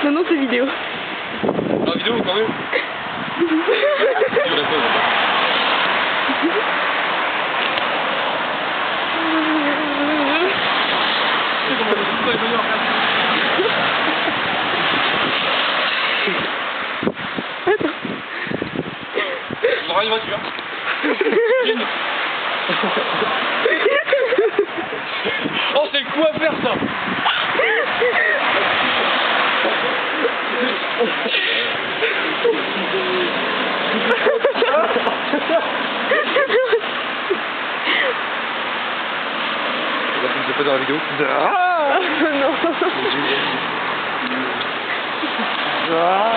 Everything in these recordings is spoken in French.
Non, non, c'est vidéo. Ah, vidéo quand même. Attends. On aura une voiture. Oh, c'est le coup à faire ça. C'est pas dans la vidéo. Ah non. Ah.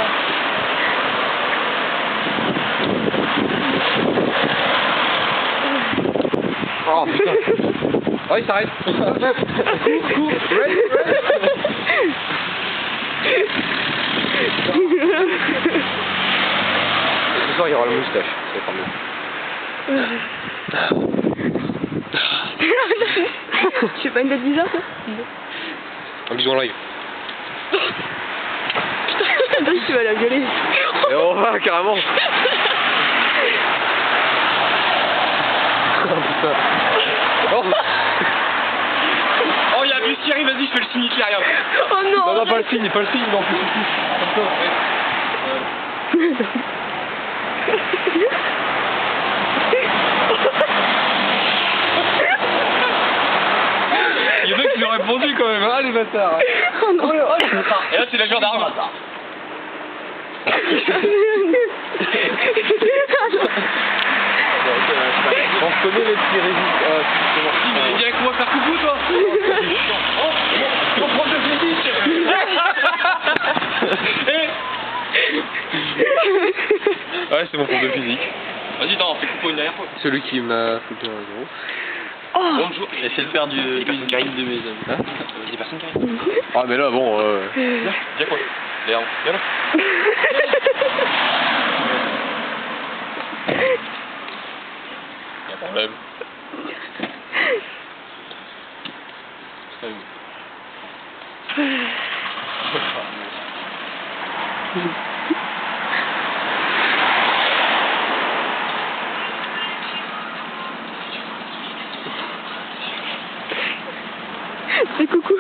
Oh putain. Oh, il s'arrête. Cours, race. Ce soir, il y aura la moustache. Ça va faire mieux. Je fais pas une date bizarre, ça? Un bisou en live. Putain, tu vas la violer. Et on va carrément. Oh putain. Oh, oh, il y a un bus qui arrive, vas-y, je fais le signe Hitler, regarde. Oh non. Non, non, pas le signe, non, plus. Comme ça. Il y en a qui lui ont répondu quand même, ah les bâtards. Oh non. Et là c'est la gendarme. On reconnaît les petits résistants. Il m'a dit qu'on va faire coucou toi. Oh, on prend de physique. Ouais, c'est mon prof de physique. Vas-y, on fait coucou une dernière fois. Celui qui m'a foutu un gros. Oh. Bonjour. Et c'est le père d'une de mes amis. Hein? Des personnes qui arrivent. Ah mais là bon, viens quoi. Léon, viens là. Y'a problème. Salut. C'est coucou.